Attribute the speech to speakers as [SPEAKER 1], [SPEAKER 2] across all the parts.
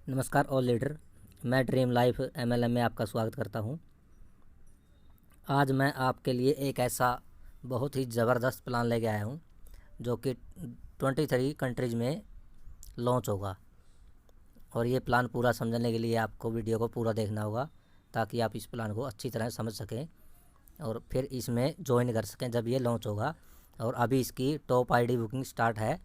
[SPEAKER 1] नमस्कार all leader, मैं dream life MLM में आपका स्वागत करता हूं। आज मैं आपके लिए एक ऐसा बहुत ही ज़बरदस्त प्लान लेके आया हूं जो कि 23 कंट्रीज़ में लॉन्च होगा। और ये प्लान पूरा समझने के लिए आपको वीडियो को पूरा देखना होगा ताकि आप इस प्लान को अच्छी तरह समझ सकें और फिर इसमें ज्वाइन कर सकें जब ये लॉन्च होगा। और अभी इसकी टॉप आईडी बुकिंग स्टार्ट है।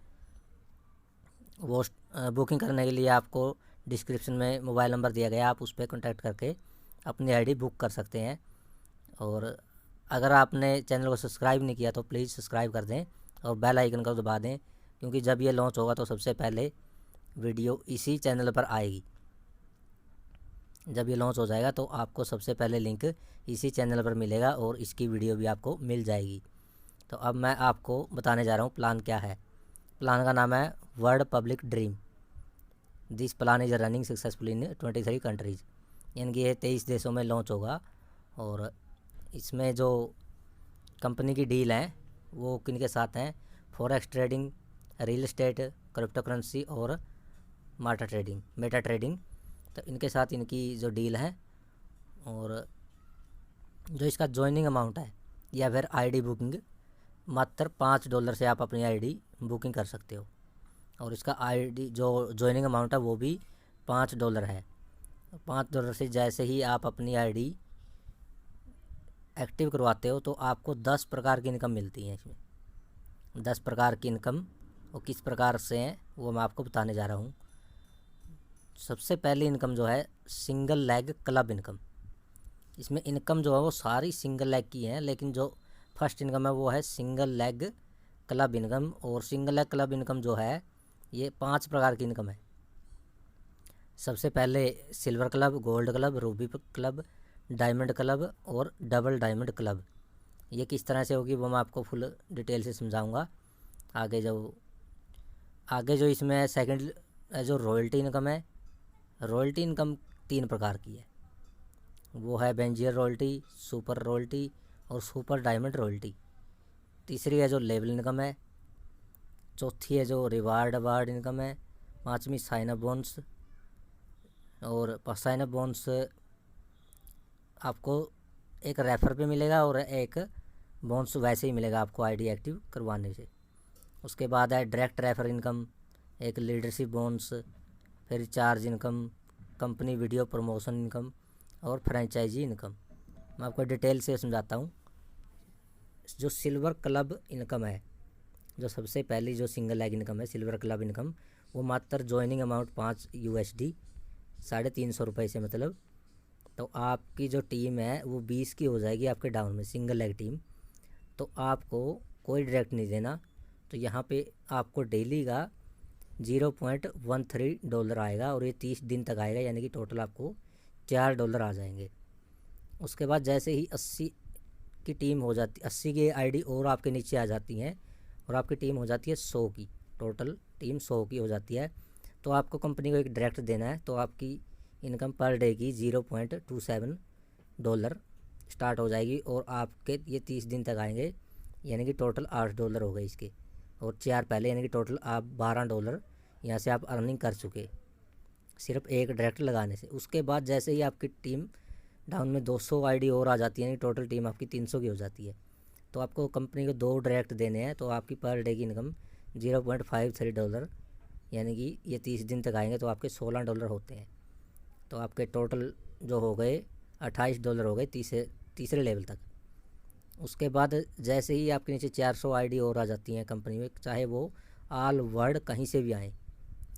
[SPEAKER 1] वो बुकिंग करने के लिए आपको डिस्क्रिप्शन में मोबाइल नंबर दिया गया, आप उस पर कॉन्टैक्ट करके अपनी आईडी बुक कर सकते हैं। और अगर आपने चैनल को सब्सक्राइब नहीं किया तो प्लीज़ सब्सक्राइब कर दें और बेल आइकन को दबा दें, क्योंकि जब ये लॉन्च होगा तो सबसे पहले वीडियो इसी चैनल पर आएगी। जब ये लॉन्च हो जाएगा तो आपको सबसे पहले लिंक इसी चैनल पर मिलेगा और इसकी वीडियो भी आपको मिल जाएगी। तो अब मैं आपको बताने जा रहा हूँ प्लान क्या है। प्लान का नाम है world public dream. This plan is running successful in 23 countries, यानी कि ये 23 देशों में लॉन्च होगा। और इसमें जो कंपनी की डील हैं वो किन के साथ हैं? Forex trading, real estate, crypto currency और मेटा ट्रेडिंग। तो इनके साथ इनकी जो डील है, और जो इसका ज्वाइनिंग अमाउंट है या फिर आईडी बुकिंग, मात्र $5 से आप अपनी आईडी बुकिंग कर सकते हो। और इसका आईडी जो ज्वाइनिंग अमाउंट है वो भी $5 है। $5 से जैसे ही आप अपनी आईडी एक्टिव करवाते हो तो आपको 10 प्रकार की इनकम मिलती है। इसमें 10 प्रकार की इनकम वो किस प्रकार से हैं वो मैं आपको बताने जा रहा हूँ। सबसे पहली इनकम जो है सिंगल लेग क्लब इनकम। इसमें इनकम जो है वो सारी सिंगल लेग की है, लेकिन जो फर्स्ट इनकम है वो है सिंगल लेग क्लब इनकम। और सिंगल लेग क्लब इनकम जो है ये 5 प्रकार की इनकम है। सबसे पहले silver club, gold club, Ruby club, diamond club और डबल डायमंड क्लब। ये किस तरह से होगी वो मैं आपको फुल डिटेल से समझाऊंगा आगे जो इसमें सेकंड जो रॉयल्टी इनकम है। रॉयल्टी इनकम 3 प्रकार की है। वो है बेंजियर रॉयल्टी, सुपर रॉयल्टी और सुपर डायमंड रॉयल्टी। तीसरी है जो लेवल इनकम है। चौथी है जो रिवार्ड अवार्ड इनकम है। पाँचवीं साइन अप बोनस। और साइन अप बोनस आपको एक रेफर पे मिलेगा और एक बोनस वैसे ही मिलेगा आपको आईडी एक्टिव करवाने से। उसके बाद है डायरेक्ट रेफर इनकम, एक लीडरशिप बोनस, फिर charge income, company video promotion income और फ्रेंचाइजी इनकम। मैं आपको डिटेल से समझाता हूँ। जो सिल्वर क्लब इनकम है, जो सबसे पहली जो सिंगल लेग इनकम है सिल्वर क्लब इनकम, वो मात्र ज्वाइनिंग अमाउंट $5 ₹350 से मतलब। तो आपकी जो टीम है वो 20 की हो जाएगी आपके डाउन में, सिंगल लेग टीम। तो आपको कोई डायरेक्ट नहीं देना। तो यहाँ पे आपको डेली का $0.13 आएगा और ये 30 दिन तक आएगा, यानी कि टोटल आपको $4 आ जाएंगे। उसके बाद जैसे ही 80 की टीम हो जाती, 80 की आईडी और आपके नीचे आ जाती हैं और आपकी टीम हो जाती है 100 की, टोटल टीम 100 की हो जाती है, तो आपको कंपनी को एक डायरेक्ट देना है। तो आपकी इनकम पर डे की $0.27 स्टार्ट हो जाएगी और आपके ये 30 दिन तक आएंगे, यानी कि टोटल $8 हो गए इसके, और 4 पहले, यानी कि टोटल आप $12 यहाँ से आप अर्निंग कर चुके सिर्फ एक डायरेक्ट लगाने से। उसके बाद जैसे ही आपकी टीम डाउन में 200 आईडी और आ जाती है, यानी टोटल टीम आपकी 300 की हो जाती है, तो आपको कंपनी को 2 डायरेक्ट देने हैं। तो आपकी पर डे की इनकम $0.53, यानी कि ये 30 दिन तक आएंगे तो आपके $16 होते हैं। तो आपके टोटल जो हो गए $28 हो गए तीसरे लेवल तक। उसके बाद जैसे ही आपके नीचे 400 आईडी और आ जाती हैं कंपनी में, चाहे वो ऑल वर्ल्ड कहीं से भी आएँ,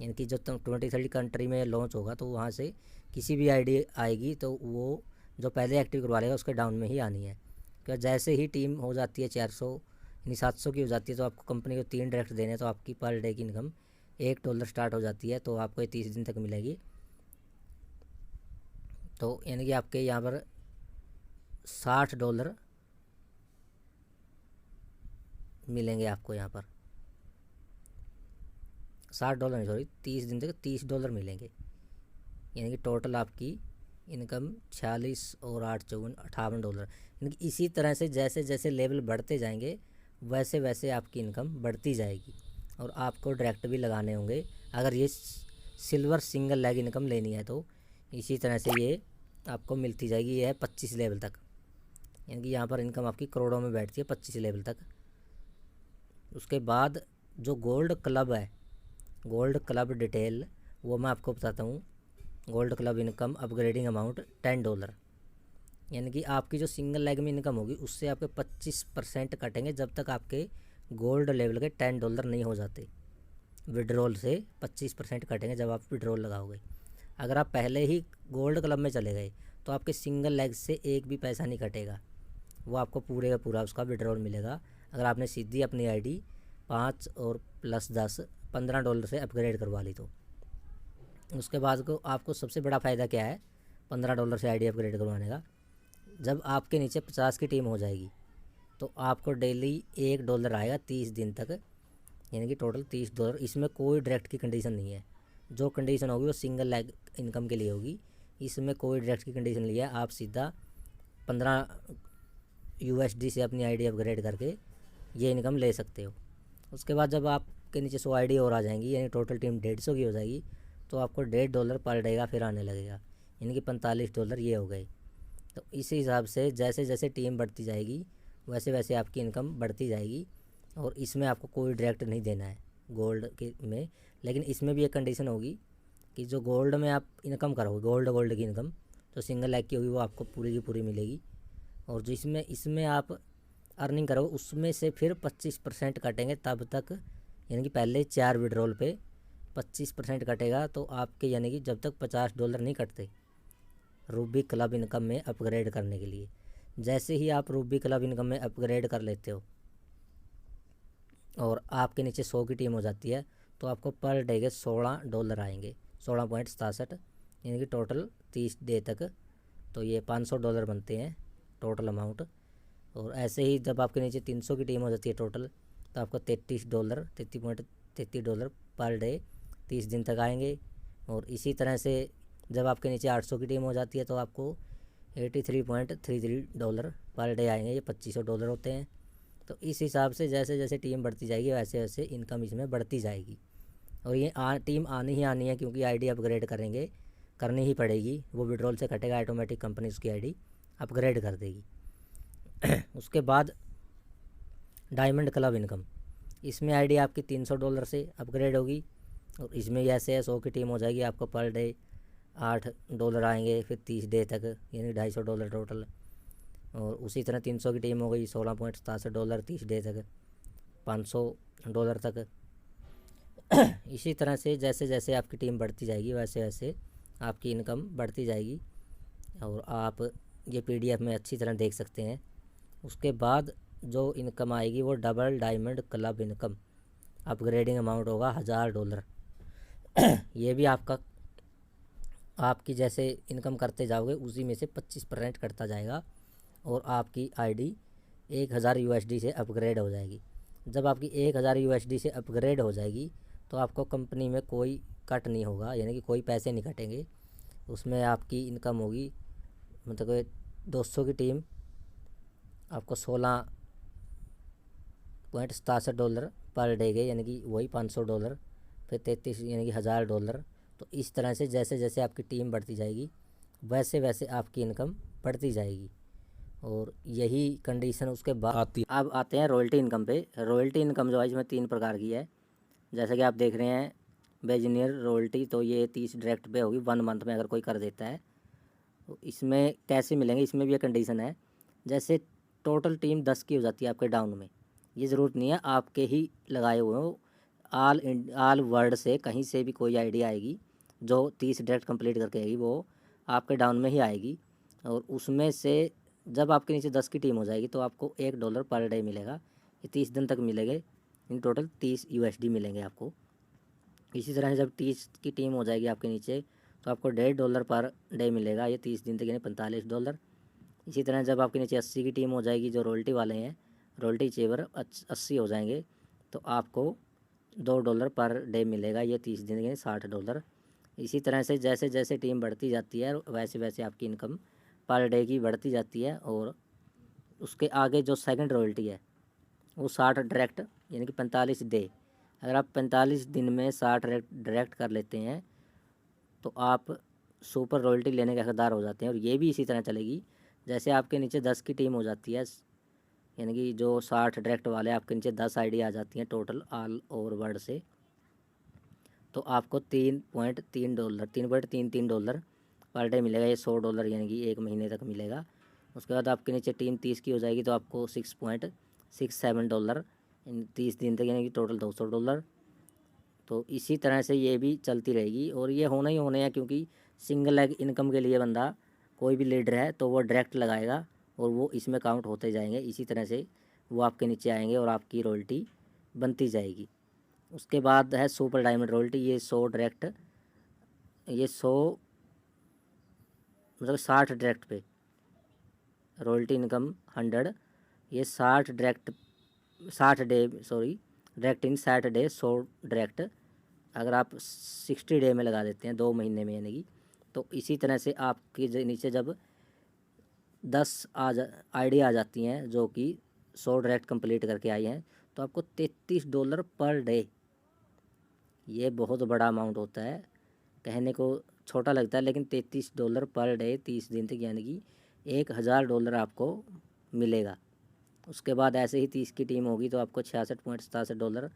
[SPEAKER 1] यानी कि जब 23 कंट्री में लॉन्च होगा तो वहाँ से किसी भी आईडी आएगी तो वो जो पहले एक्टिव करवा लेगा उसके डाउन में ही आनी है। क्योंकि जैसे ही टीम हो जाती है 400 यानी 700 की हो जाती है तो आपको कंपनी को 3 डायरेक्ट देने, तो आपकी पर डे की इनकम $1 स्टार्ट हो जाती है। तो आपको ये 30 दिन तक मिलेगी। तो यानी कि आपके यहाँ पर $60 मिलेंगे आपको यहाँ पर। $60 नहीं, सॉरी, 30 दिन तक $30 मिलेंगे, यानी कि टोटल आपकी इनकम 46 और 8 54 $58। यानी कि इसी तरह से जैसे जैसे लेवल बढ़ते जाएंगे वैसे वैसे आपकी इनकम बढ़ती जाएगी और आपको डायरेक्ट भी लगाने होंगे। अगर ये सिल्वर सिंगल लेग इनकम लेनी है तो इसी तरह से ये आपको मिलती जाएगी। ये है 25 लेवल तक, यानी कि यहाँ पर इनकम आपकी करोड़ों में बैठती है 25 लेवल तक। उसके बाद जो गोल्ड क्लब है, गोल्ड क्लब डिटेल वो मैं आपको बताता हूँ। Gold club income upgrading amount $10, यानी कि आपकी जो सिंगल लेग में इनकम होगी उससे आपके 25% कटेंगे जब तक आपके गोल्ड लेवल के $10 नहीं हो जाते। विड्रॉल से 25% कटेंगे जब आप विड्रॉल लगाओगे। अगर आप पहले ही गोल्ड क्लब में चले गए तो आपके सिंगल लेग से एक भी पैसा नहीं कटेगा, वो आपको पूरे का पूरा उसका विड्रॉल मिलेगा। अगर आपने सीधी अपनी आईडी 5 और +10 $15 से अपग्रेड करवा ली तो उसके बाद को आपको सबसे बड़ा फ़ायदा क्या है $15 से आईडी अपग्रेड करवाने का। जब आपके नीचे 50 की टीम हो जाएगी तो आपको डेली $1 आएगा 30 दिन तक, यानी कि टोटल $30। इसमें कोई डायरेक्ट की कंडीशन नहीं है, जो कंडीशन होगी वो सिंगल लेग इनकम के लिए होगी। इसमें कोई डायरेक्ट की कंडीशन नहीं है, आप सीधा 15 USD से अपनी आईडी अपग्रेड करके ये इनकम ले सकते हो। उसके बाद जब आपके नीचे 100 आईडी और आ जाएंगी, यानी टोटल टीम 150 की हो जाएगी, तो आपको $1.5 पर डे का फिर आने लगेगा, यानी कि $45 ये हो गए। तो इसी हिसाब से जैसे जैसे टीम बढ़ती जाएगी वैसे वैसे आपकी इनकम बढ़ती जाएगी। और इसमें आपको कोई डायरेक्ट नहीं देना है गोल्ड के में, लेकिन इसमें भी एक कंडीशन होगी कि जो गोल्ड में आप इनकम करोगे, गोल्ड की इनकम जो सिंगल लेग की होगी वो आपको पूरी की पूरी मिलेगी। और जिसमें इसमें आप अर्निंग करोगे उसमें से फिर 25% कटेंगे तब तक, यानी कि पहले 4 विड्रॉल पे 25% कटेगा। तो आपके यानी कि जब तक $50 नहीं कटते रूबी क्लब इनकम में अपग्रेड करने के लिए। जैसे ही आप रूबी क्लब इनकम में अपग्रेड कर लेते हो और आपके नीचे 100 की टीम हो जाती है तो आपको पर डे के $16 आएंगे, 16.67, यानी कि टोटल 30 डे तक तो ये $500 बनते हैं टोटल अमाउंट। और ऐसे ही जब आपके नीचे 300 की टीम हो जाती है टोटल तो आपको $33.33 पर डे 30 दिन तक आएंगे। और इसी तरह से जब आपके नीचे 800 की टीम हो जाती है तो आपको $83.33 पर डे आएंगे, ये $2500 होते हैं। तो इस हिसाब से जैसे जैसे टीम बढ़ती जाएगी वैसे वैसे इनकम इसमें बढ़ती जाएगी। और ये टीम आनी ही आनी है, क्योंकि आईडी अपग्रेड करेंगे, करनी ही पड़ेगी, वो विड्रॉल से कटेगा ऑटोमेटिक, कंपनी उसकी आईडी अपग्रेड कर देगी। उसके बाद डायमंड क्लब इनकम, इसमें आईडी आपकी $300 से अपग्रेड होगी। और इसमें ऐसे 100 की टीम हो जाएगी, आपको पर डे $8 आएंगे फिर 30 डे तक, यानी $250 टोटल। और उसी तरह 300 की टीम हो गई $16.67 30 डे तक, $500 तक। इसी तरह से जैसे जैसे आपकी टीम बढ़ती जाएगी वैसे वैसे आपकी इनकम बढ़ती जाएगी। और आप ये PDF में अच्छी तरह देख सकते हैं। उसके बाद जो इनकम आएगी वो double diamond club income, upgrading amount होगा $1000। ये भी आपकी जैसे इनकम करते जाओगे उसी में से 25% कटता जाएगा और आपकी आईडी 1000 USD से अपग्रेड हो जाएगी। जब आपकी 1000 USD से अपग्रेड हो जाएगी तो आपको कंपनी में कोई कट नहीं होगा, यानी कि कोई पैसे नहीं कटेंगे। उसमें आपकी इनकम होगी, मतलब 200 की टीम आपको $16.67 पर डे के, यानी कि वही $500, फिर 33 यानी कि $1000। तो इस तरह से जैसे जैसे आपकी टीम बढ़ती जाएगी वैसे वैसे आपकी इनकम बढ़ती जाएगी। और यही कंडीशन उसके बाद आती। अब आते हैं रॉयल्टी इनकम पे। रॉयल्टी इनकम जो है इसमें 3 प्रकार की है, जैसा कि आप देख रहे हैं बेजनियर रॉयल्टी, तो ये 30 डायरेक्ट पे होगी 1 मंथ में अगर कोई कर देता है। तो इसमें कैसे मिलेंगे, इसमें भी एक कंडीशन है। जैसे टोटल टीम 10 की हो जाती है आपके डाउन में, ये ज़रूरत नहीं है आपके ही लगाए हुए हो, ऑल वर्ल्ड से कहीं से भी कोई आईडी आएगी जो 30 डायरेक्ट कंप्लीट करके आएगी वो आपके डाउन में ही आएगी। और उसमें से जब आपके नीचे 10 की टीम हो जाएगी तो आपको $1 पर डे मिलेगा, ये 30 दिन तक मिलेंगे, इन टोटल 30 USD मिलेंगे आपको। इसी तरह से जब 30 की टीम हो जाएगी आपके नीचे तो आपको $1.5 पर डे मिलेगा, ये 30 दिन तक, यानी $45। इसी तरह जब आपके नीचे 80 की टीम हो जाएगी, जो रॉयल्टी वाले हैं, रॉयल्टी चेवर 80 हो जाएंगे तो आपको $2 पर डे मिलेगा, ये 30 दिन के $60। इसी तरह से जैसे जैसे टीम बढ़ती जाती है वैसे वैसे आपकी इनकम पर डे की बढ़ती जाती है। और उसके आगे जो सेकंड रॉयल्टी है वो 60 डायरेक्ट, यानी कि 45 डे। अगर आप 45 दिन में 60 डायरेक्ट कर लेते हैं तो आप सुपर रॉयल्टी लेने के हकदार हो जाते हैं। और ये भी इसी तरह चलेगी, जैसे आपके नीचे 10 की टीम हो जाती है, यानी कि जो 60 डायरेक्ट वाले आपके नीचे 10 आईडी आ जाती हैं टोटल ऑल ओवर वर्ल्ड से, तो आपको $3.3 $3.33 पर डे मिलेगा। ये $100 यानी कि 1 महीने तक मिलेगा। उसके बाद आपके नीचे टीम 30 की हो जाएगी तो आपको $6.67 इन 30 दिन तक, यानी कि टोटल $200। तो इसी तरह से ये भी चलती रहेगी और ये होना ही होने हैं, क्योंकि सिंगल लेग इनकम के लिए बंदा कोई भी लीडर है तो वो डायरेक्ट लगाएगा और वो इसमें काउंट होते जाएंगे। इसी तरह से वो आपके नीचे आएंगे और आपकी रॉयल्टी बनती जाएगी। उसके बाद है सुपर डायमंड रॉयल्टी। ये 100 डायरेक्ट, ये 100 मतलब 60 डायरेक्ट पे रॉयल्टी इनकम 100। ये 60 डायरेक्ट, 60 डे सॉरी डायरेक्ट इन 60 डे 100 डायरेक्ट। अगर आप 60 डे में लगा देते हैं 2 महीने में, यानी कि तो इसी तरह से आपके नीचे जब 10 आईडी आ जाती हैं जो कि 100 डायरेक्ट कंप्लीट करके आई हैं, तो आपको $33 पर डे। ये बहुत बड़ा अमाउंट होता है, कहने को छोटा लगता है, लेकिन $33 पर डे 30 दिन तक, यानी कि $1000 आपको मिलेगा। उसके बाद ऐसे ही 30 की टीम होगी तो आपको $66.67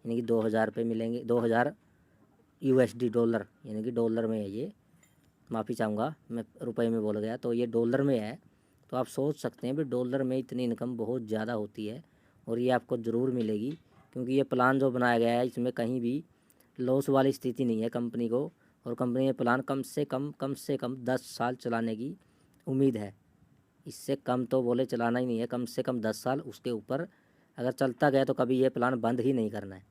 [SPEAKER 1] यानी कि 2000 पे मिलेंगे। 2000 USD डॉलर, यानी कि डॉलर में है ये, माफ़ी चाहूँगा मैं रुपए में बोल गया, तो ये डॉलर में है। तो आप सोच सकते हैं भी डॉलर में इतनी इनकम बहुत ज़्यादा होती है और ये आपको ज़रूर मिलेगी, क्योंकि ये प्लान जो बनाया गया है इसमें कहीं भी लॉस वाली स्थिति नहीं है कंपनी को। और कंपनी ये प्लान कम से कम 10 साल चलाने की उम्मीद है। इससे कम तो बोले चलाना ही नहीं है, कम से कम 10 साल। उसके ऊपर अगर चलता गया तो कभी ये प्लान बंद ही नहीं करना है।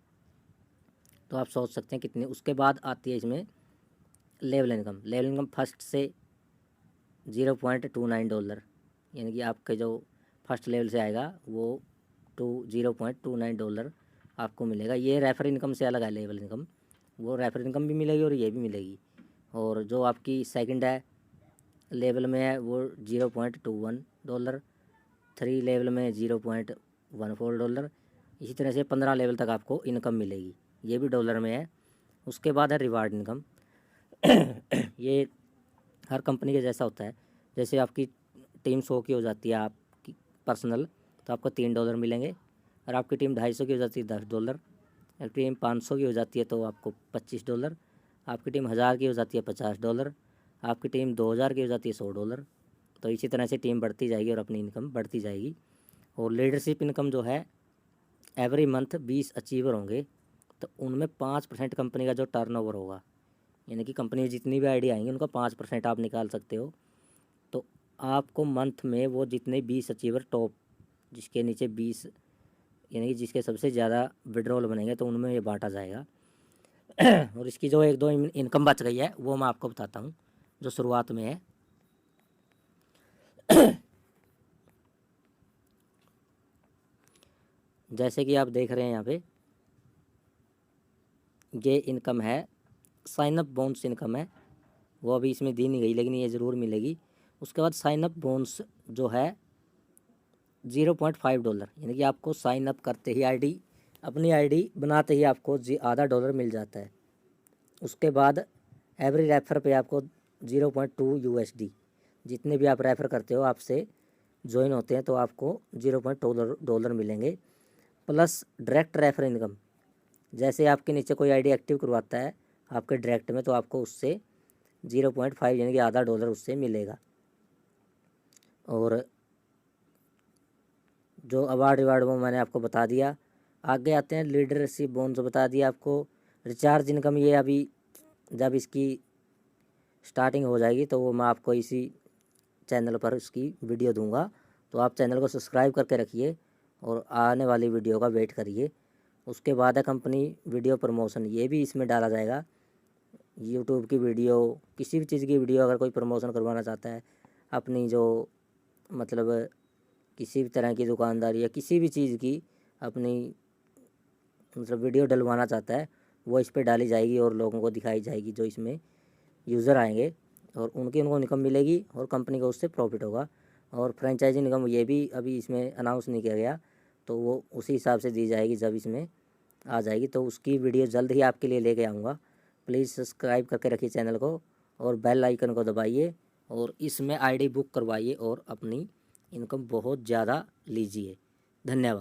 [SPEAKER 1] तो आप सोच सकते हैं कितनी। उसके बाद आती है इसमें level income. Level income first से $0.29, यानी कि आपके जो फर्स्ट लेवल से आएगा वो $0.29 आपको मिलेगा। ये रेफर इनकम से अलग है लेवल इनकम, वो रेफर इनकम भी मिलेगी और ये भी मिलेगी। और जो आपकी सेकंड है लेवल में है वो $0.21, 3 लेवल में $0.14। इसी तरह से 15 लेवल तक आपको इनकम मिलेगी, ये भी डॉलर में है। उसके बाद है रिवार्ड इनकम। ये हर कंपनी के जैसा होता है। जैसे आपकी टीम 100 की हो जाती है आपकी पर्सनल, तो आपको $3 मिलेंगे। और आपकी टीम 250 की हो जाती है $10। और टीम 500 की हो जाती है तो आपको $25। आपकी टीम 1000 की हो जाती है $50। आपकी टीम 2000 की हो जाती है $100। तो इसी तरह से टीम बढ़ती जाएगी और अपनी इनकम बढ़ती जाएगी। और लीडरशिप इनकम जो है एवरी मंथ 20 अचीवर होंगे, तो उनमें 5% कंपनी का जो टर्नओवर होगा, यानी कि कंपनी जितनी भी आईडी आएंगी उनका 5% आप निकाल सकते हो। तो आपको मंथ में वो जितने 20 अचीवर टॉप, जिसके नीचे 20 यानी कि जिसके सबसे ज़्यादा विड्रॉल बनेंगे, तो उनमें ये बांटा जाएगा। और इसकी जो 1-2 इनकम बच गई है वो मैं आपको बताता हूँ, जो शुरुआत में है। जैसे कि आप देख रहे हैं यहाँ पे, ये इनकम है साइन अप बोनस इनकम है, वो अभी इसमें दी नहीं गई लेकिन ये ज़रूर मिलेगी। उसके बाद साइन अप बोनस जो है $0.5, यानी कि आपको साइन अप करते ही अपनी आईडी बनाते ही आपको आधा डॉलर मिल जाता है। उसके बाद एवरी रेफर पे आपको 0.2 USD, जितने भी आप रेफ़र करते हो आपसे ज्वाइन होते हैं तो आपको $0.2 मिलेंगे। प्लस डायरेक्ट रेफर इनकम, जैसे आपके नीचे कोई आईडी एक्टिव करवाता है आपके डायरेक्ट में, तो आपको उससे 0.5 यानी कि आधा डॉलर उससे मिलेगा। और जो अवार्ड वो मैंने आपको बता दिया। आगे आते हैं लीडरशिप बोनस, बता दिया आपको। रिचार्ज इनकम ये अभी जब इसकी स्टार्टिंग हो जाएगी तो वो मैं आपको इसी चैनल पर उसकी वीडियो दूंगा, तो आप चैनल को सब्सक्राइब करके रखिए और आने वाली वीडियो का वेट करिए। उसके बाद है कंपनी वीडियो प्रमोशन, ये भी इसमें डाला जाएगा। यूट्यूब की वीडियो, किसी भी चीज़ की वीडियो अगर कोई प्रमोशन करवाना चाहता है, अपनी जो मतलब किसी भी तरह की दुकानदारी या किसी भी चीज़ की अपनी मतलब वीडियो डलवाना चाहता है, वो इस पर डाली जाएगी और लोगों को दिखाई जाएगी, जो इसमें यूज़र आएंगे और उनको इनकम मिलेगी और कंपनी को उससे प्रॉफिट होगा। और फ्रेंचाइजी इनकम ये भी अभी इसमें अनाउंस नहीं किया गया, तो वो उसी हिसाब से दी जाएगी जब इसमें आ जाएगी, तो उसकी वीडियो जल्द ही आपके लिए लेके आऊँगा। प्लीज़ सब्सक्राइब करके रखिए चैनल को और बेल आइकन को दबाइए और इसमें आईडी बुक करवाइए और अपनी इनकम बहुत ज़्यादा लीजिए। धन्यवाद।